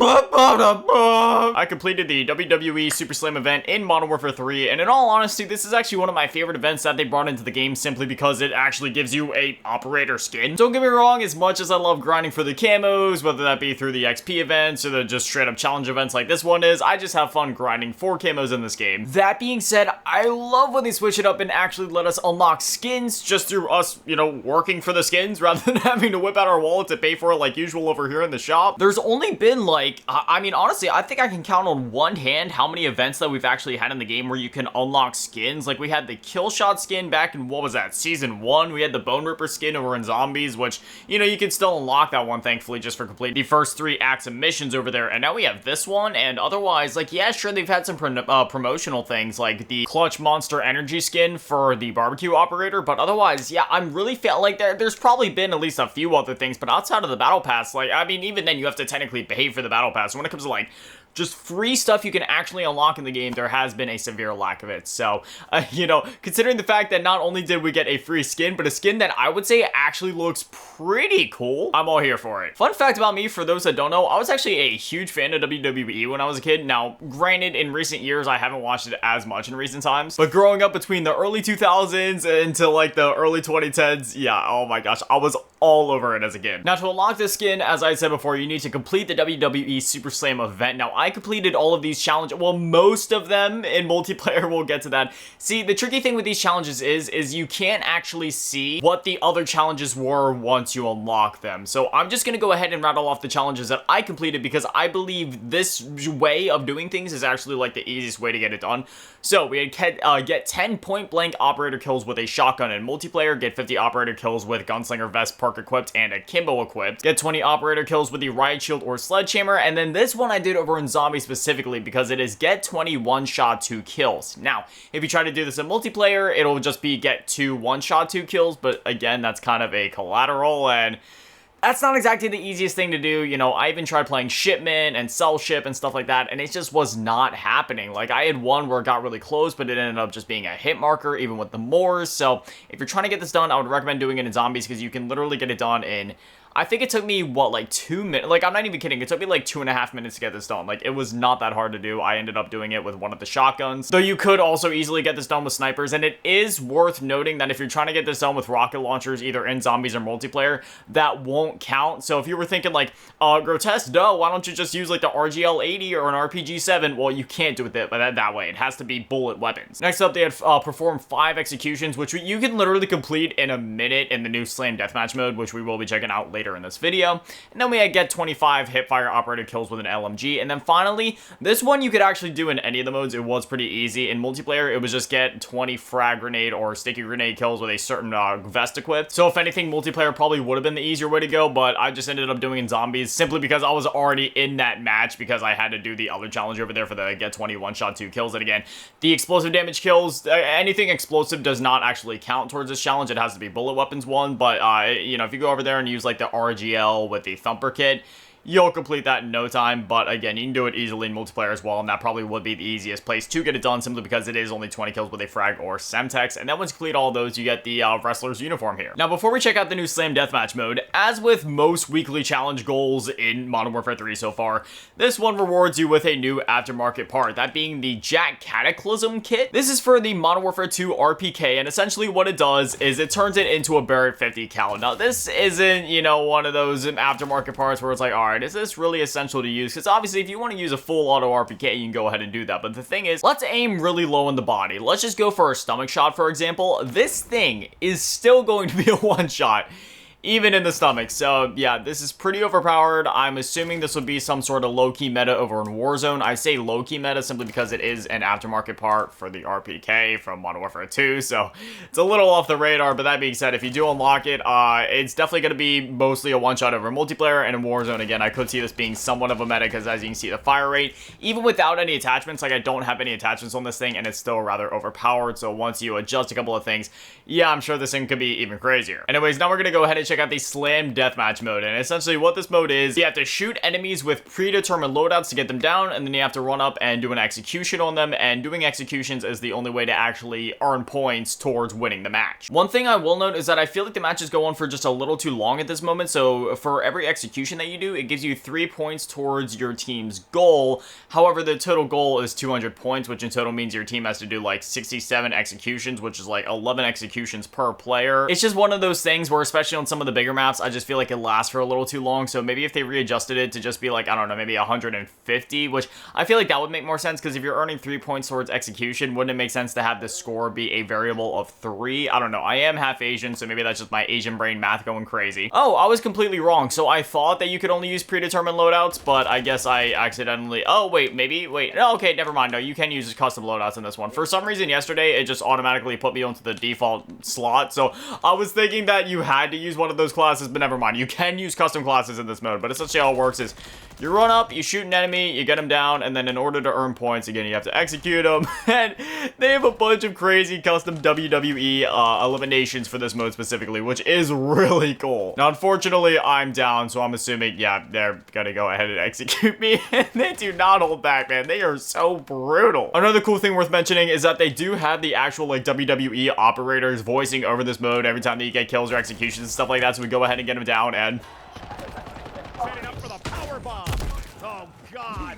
I completed the WWE SUPERSLAM event in Modern Warfare 3, and in all honesty, this is actually one of my favorite events that they brought into the game simply because it actually gives you a operator skin. Don't get me wrong, as much as I love grinding for the camos, whether that be through the XP events or the just straight up challenge events like this one is, I just have fun grinding for camos in this game. That being said, I love when they switch it up and actually let us unlock skins just through us, you know, working for the skins rather than having to whip out our wallet to pay for it like usual over here in the shop. There's only been like, I mean, honestly, I think I can count on one hand how many events that we've actually had in the game where you can unlock skins. Like, we had the kill shot skin back in, what was that, season 1? We had the Bone Ripper skin over in Zombies, which, you know, you can still unlock that one, thankfully, just for completing the first 3 acts of missions over there. And now we have this one, and otherwise, like, yeah, sure, they've had some promotional things, like the Clutch Monster Energy skin for the barbecue operator, but otherwise, yeah, I'm really feel like there's probably been at least a few other things, but outside of the Battle Pass, like, I mean, even then, you have to technically pay for the Battle Pass. When it comes to, like, just free stuff you can actually unlock in the game, there has been a severe lack of it. So, you know, considering the fact that not only did we get a free skin, but a skin that I would say actually looks pretty cool, I'm all here for it. Fun fact about me, for those that don't know, I was actually a huge fan of WWE when I was a kid. Now, granted, in recent years, I haven't watched it as much in recent times, but growing up between the early 2000s into like the early 2010s, yeah, oh my gosh, I was all over it as a kid. Now, to unlock this skin, as I said before, you need to complete the WWE SUPERSLAM event. Now, I completed all of these challenges, well, most of them in multiplayer. We'll get to that. See, the tricky thing with these challenges is you can't actually see what the other challenges were once you unlock them. So I'm just gonna go ahead and rattle off the challenges that I completed because I believe this way of doing things is actually like the easiest way to get it done. So we had get 10 point-blank operator kills with a shotgun in multiplayer, get 50 operator kills with gunslinger vest, perk equipped, and akimbo equipped, get 20 operator kills with the riot shield or sledgehammer, and then this one I did over in Zombie specifically because it is get 20 one-shot 2 kills. Now, if you try to do this in multiplayer, it'll just be get 2 one-shot 2 kills, but again, that's kind of a collateral, and that's not exactly the easiest thing to do. You know, I even tried playing Shipment and Cell Ship and stuff like that, and it just was not happening. Like, I had one where it got really close, but it ended up just being a hit marker, even with the Moors. So, if you're trying to get this done, I would recommend doing it in Zombies, because you can literally get it done in, I think it took me, what, like 2 minutes? Like, I'm not even kidding. It took me like 2.5 minutes to get this done. Like, it was not that hard to do. I ended up doing it with one of the shotguns. Though you could also easily get this done with snipers. And it is worth noting that if you're trying to get this done with rocket launchers, either in Zombies or multiplayer, that won't count. So if you were thinking like, Grotesque, no, why don't you just use like the RGL-80 or an RPG-7? Well, you can't do it that way. It has to be bullet weapons. Next up, they had performed 5 executions, which you can literally complete in a minute in the new Slam Deathmatch mode, which we will be checking out later in this video. And then we had get 25 hipfire operator kills with an LMG. And then finally, this one you could actually do in any of the modes. It was pretty easy. In multiplayer, it was just get 20 frag grenade or sticky grenade kills with a certain vest equipped. So if anything, multiplayer probably would have been the easier way to go, but I just ended up doing in Zombies simply because I was already in that match because I had to do the other challenge over there for the get 20 one-shot 2 kills. And again, the explosive damage kills, anything explosive does not actually count towards this challenge. It has to be bullet weapons one, but you know, if you go over there and use like the RGL with the Thumper kit, you'll complete that in no time. But again, you can do it easily in multiplayer as well, and that probably would be the easiest place to get it done simply because it is only 20 kills with a frag or Semtex. And then once you complete all those, you get the wrestler's uniform here. Now, before we check out the new Slam Deathmatch mode, as with most weekly challenge goals in Modern Warfare 3 so far, this one rewards you with a new aftermarket part, that being the Jack Cataclysm kit. This is for the Modern Warfare 2 RPK, and essentially what it does is it turns it into a Barrett 50 cal. Now, this isn't, you know, one of those aftermarket parts where it's like, alright, is this really essential to use? Because obviously, if you want to use a full auto RPK, you can go ahead and do that. But the thing is, let's aim really low in the body. Let's just go for a stomach shot, for example. This thing is still going to be a one-shot, even in the stomach. So yeah, this is pretty overpowered. I'm assuming this would be some sort of low-key meta over in Warzone. I say low-key meta simply because it is an aftermarket part for the RPK from Modern Warfare 2, so it's a little off the radar. But that being said, if you do unlock it, it's definitely going to be mostly a one-shot over multiplayer. And in Warzone, again, I could see this being somewhat of a meta because, as you can see, the fire rate, even without any attachments, like I don't have any attachments on this thing, and it's still rather overpowered. So once you adjust a couple of things, yeah, I'm sure this thing could be even crazier. Anyways, now we're going to go ahead and check out the Slam Deathmatch mode. And essentially what this mode is, you have to shoot enemies with predetermined loadouts to get them down, and then you have to run up and do an execution on them, and doing executions is the only way to actually earn points towards winning the match. One thing I will note is that I feel like the matches go on for just a little too long at this moment, so for every execution that you do, it gives you 3 points towards your team's goal. However, the total goal is 200 points, which in total means your team has to do like 67 executions, which is like 11 executions per player. It's just one of those things where, especially on some of the bigger maps, I just feel like it lasts for a little too long, so maybe if they readjusted it to just be like, I don't know, maybe 150, which I feel like that would make more sense, because if you're earning 3 points towards execution, wouldn't it make sense to have the score be a variable of 3? I don't know. I am half Asian, so maybe that's just my Asian brain math going crazy. Oh, I was completely wrong. So I thought that you could only use predetermined loadouts, but I guess I accidentally... Oh, wait, maybe? Wait. No, okay, never mind. No, you can use custom loadouts in this one. For some reason, yesterday, it just automatically put me onto the default slot, so I was thinking that you had to use one of those classes, but never mind. You can use custom classes in this mode, but essentially how it works is you run up, you shoot an enemy, you get them down, and then in order to earn points, again, you have to execute them, and they have a bunch of crazy custom WWE eliminations for this mode specifically, which is really cool. Now, unfortunately, I'm down, so I'm assuming, yeah, they're gonna go ahead and execute me, and they do not hold back, man. They are so brutal. Another cool thing worth mentioning is that they do have the actual, like, WWE operators voicing over this mode every time that you get kills or executions and stuff like that, so we go ahead and get them down, and... Setting up for the power bomb. Oh, God.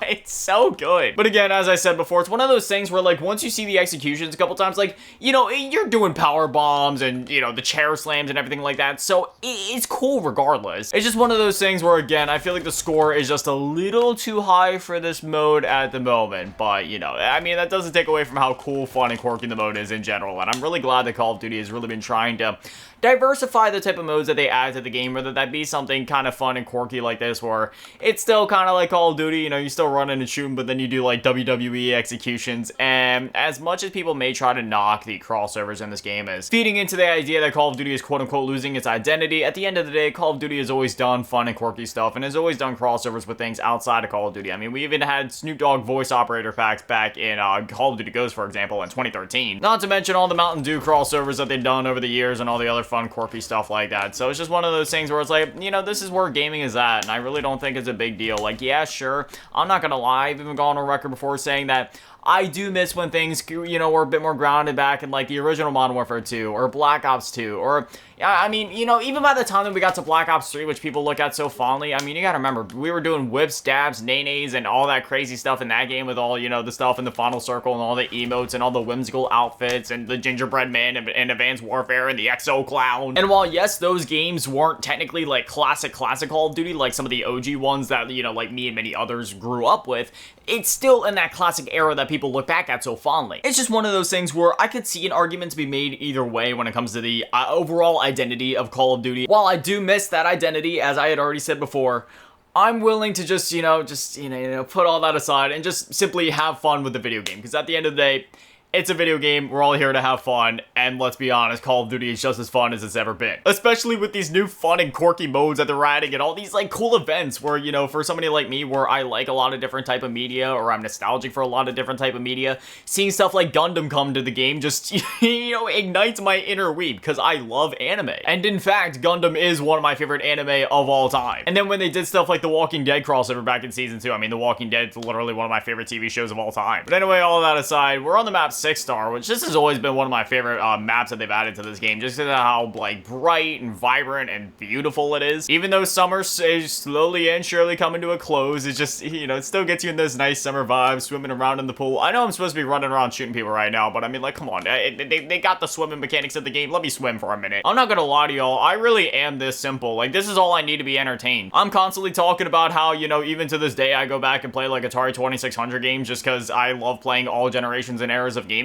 It's so good. But again, as I said before, it's one of those things where, like, once you see the executions a couple times, like, you know, you're doing power bombs and, you know, the chair slams and everything like that, so it's cool regardless. It's just one of those things where, again, I feel like the score is just a little too high for this mode at the moment, but, you know, I mean, that doesn't take away from how cool, fun, and quirky the mode is in general, and I'm really glad that Call of Duty has really been trying to diversify the type of modes that they add to the game, whether that be something kind of fun and quirky like this, where it's still kind of like Call of Duty, you know, you still running and shooting, but then you do like WWE executions. And as much as people may try to knock the crossovers in this game as feeding into the idea that Call of Duty is quote-unquote losing its identity, at the end of the day, Call of Duty has always done fun and quirky stuff and has always done crossovers with things outside of Call of Duty. I mean, we even had Snoop Dogg voice operator packs back in Call of Duty Ghosts, for example, in 2013. Not to mention all the Mountain Dew crossovers that they've done over the years and all the other fun, quirky stuff like that. So it's just one of those things where it's like, you know, this is where gaming is at, and I really don't think it's a big deal. Like, yeah, sure, I'm not gonna lie, I've even gone on record before saying that I do miss when things, you know, were a bit more grounded back in, like, the original Modern Warfare 2, or Black Ops 2, or, I mean, you know, even by the time that we got to Black Ops 3, which people look at so fondly, I mean, you gotta remember, we were doing whips, dabs, nays, and all that crazy stuff in that game with all, you know, the stuff in the final circle, and all the emotes, and all the whimsical outfits, and the gingerbread man, and Advanced Warfare, and the Exo Clown. And while, yes, those games weren't technically, like, classic Call of Duty, like some of the OG ones that, you know, like me and many others grew up with, it's still in that classic era that people look back at so fondly. It's just one of those things where I could see an argument to be made either way when it comes to the overall identity of Call of Duty. While I do miss that identity, as I had already said before, I'm willing to just, you know, put all that aside and just simply have fun with the video game. Because at the end of the day, it's a video game, we're all here to have fun, and let's be honest, Call of Duty is just as fun as it's ever been. Especially with these new fun and quirky modes that they're adding, and all these, like, cool events where, you know, for somebody like me, where I like a lot of different type of media, or I'm nostalgic for a lot of different type of media, seeing stuff like Gundam come to the game just, you know, ignites my inner weeb, because I love anime. And in fact, Gundam is one of my favorite anime of all time. And then when they did stuff like The Walking Dead crossover back in Season 2, I mean, The Walking Dead is literally one of my favorite TV shows of all time. But anyway, all that aside, we're on the map 6-star, which this has always been one of my favorite maps that they've added to this game, just because of how, like, bright and vibrant and beautiful it is. Even though summer is slowly and surely coming to a close, it's just, you know, it still gets you in those nice summer vibes, swimming around in the pool. I know I'm supposed to be running around shooting people right now, but I mean, like, come on, they got the swimming mechanics of the game. Let me swim for a minute. I'm not gonna lie to y'all, I really am this simple. Like, this is all I need to be entertained. I'm constantly talking about how, you know, even to this day, I go back and play, like, Atari 2600 games just because I love playing all generations and eras of gaming.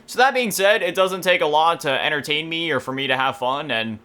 So that being said, it doesn't take a lot to entertain me or for me to have fun, and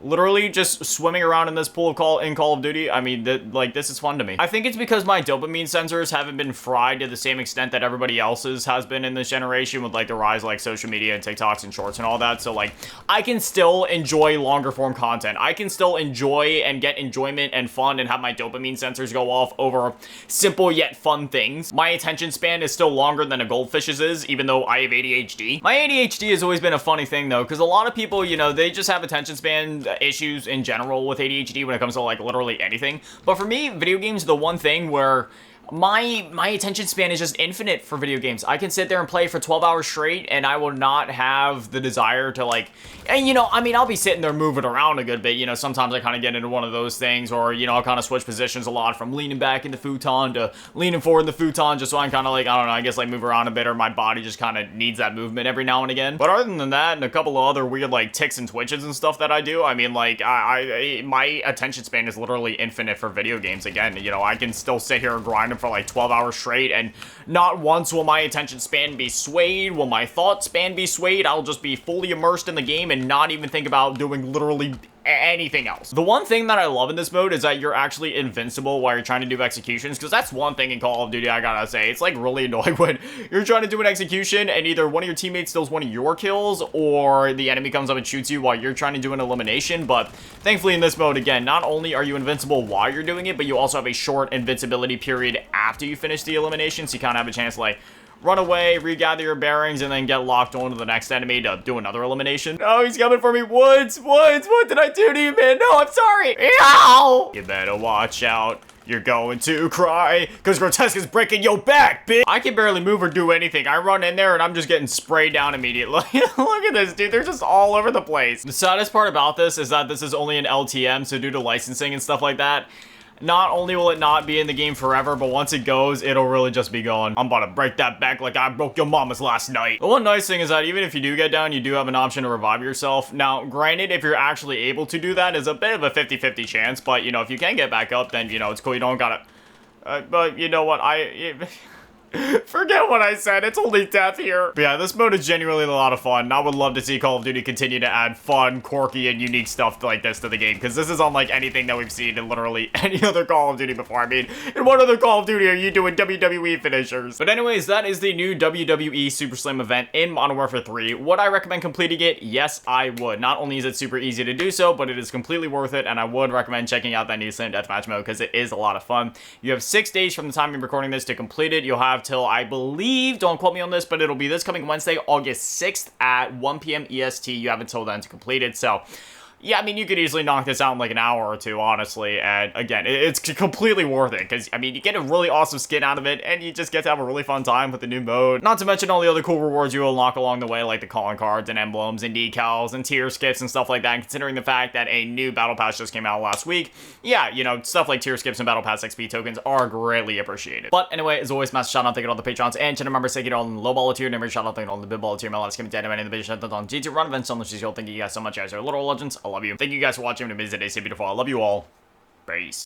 literally just swimming around in this pool in Call of Duty. I mean, like, this is fun to me. I think it's because my dopamine sensors haven't been fried to the same extent that everybody else's has been in this generation with, like, the rise of, like, social media and TikToks and shorts and all that. So, like, I can still enjoy longer form content. I can still enjoy and get enjoyment and fun and have my dopamine sensors go off over simple yet fun things. My attention span is still longer than a goldfish's is, even though I have ADHD. My ADHD has always been a funny thing, though, because a lot of people, you know, they just have attention span issues in general with ADHD when it comes to, like, literally anything. But for me, video games are the one thing where my attention span is just infinite for video games. I can sit there and play for 12 hours straight, and I will not have the desire to, like, and, you know, I mean, I'll be sitting there moving around a good bit, you know, sometimes I kind of get into one of those things, or, you know, I'll kind of switch positions a lot from leaning back in the futon to leaning forward in the futon, just so I can kind of, like, I don't know, I guess, like, move around a bit, or my body just kind of needs that movement every now and again. But other than that, and a couple of other weird, like, ticks and twitches and stuff that I do, I mean, like, my attention span is literally infinite for video games. Again, you know, I can still sit here and grind them for, like, 12 hours straight, and not once will my attention span be swayed, will my thought span be swayed. I'll just be fully immersed in the game and not even think about doing literally anything else. The one thing that I love in this mode is that you're actually invincible while you're trying to do executions, because that's one thing in Call of Duty I gotta say. It's, like, really annoying when you're trying to do an execution and either one of your teammates steals one of your kills or the enemy comes up and shoots you while you're trying to do an elimination. But thankfully in this mode, again, not only are you invincible while you're doing it, but you also have a short invincibility period after you finish the elimination, so you kind of have a chance to, like, run away, regather your bearings, and then get locked onto the next enemy to do another elimination. Oh, he's coming for me. Woods, what did I do to you, man? No, I'm sorry. Ow! You better watch out. You're going to cry, because Grotesque is breaking your back, bitch. I can barely move or do anything. I run in there, and I'm just getting sprayed down immediately. Look at this, dude. They're just all over the place. The saddest part about this is that this is only an LTM, so due to licensing and stuff like that, not only will it not be in the game forever, but once it goes, it'll really just be gone. I'm about to break that back like I broke your mama's last night. The one nice thing is that even if you do get down, you do have an option to revive yourself. Now, granted, if you're actually able to do that, is a bit of a 50-50 chance, but, you know, if you can get back up, then, you know, it's cool. You don't gotta... but, you know what, forget what I said, it's only death here. But yeah, this mode is genuinely a lot of fun, and I would love to see Call of Duty continue to add fun, quirky, and unique stuff like this to the game, because this is unlike anything that we've seen in literally any other Call of Duty before. I mean, in what other Call of Duty are you doing WWE finishers? But anyways, that is the new WWE SUPERSLAM event in Modern Warfare 3. Would I recommend completing it? Yes, I would. Not only is it super easy to do so, but it is completely worth it, and I would recommend checking out that new Slam Deathmatch mode, because it is a lot of fun. You have 6 days from the time you're recording this to complete it. You'll have till, I believe, don't quote me on this, but it'll be this coming Wednesday, August 6th at 1 p.m. EST. You have until then to complete it. So yeah, I mean, you could easily knock this out in like an hour or two, honestly, and again, it's completely worth it, because, I mean, you get a really awesome skin out of it, and you just get to have a really fun time with the new mode. Not to mention all the other cool rewards you unlock along the way, like the calling cards and emblems and decals and tier skips and stuff like that, and considering the fact that a new Battle Pass just came out last week, yeah, you know, stuff like tier skips and Battle Pass XP tokens are greatly appreciated. But anyway, as always, massive shout out, thank you to all the Patrons and channel members, thank you to all the low baller tier, never shout out, thank you to all the big baller tier, my last game dead, and the big shout out on G2 run events, so much as you all, thank you guys so much, you guys are literal legends, I love you. Thank you guys for watching, and amazing day, stay beautiful, I love you all, peace.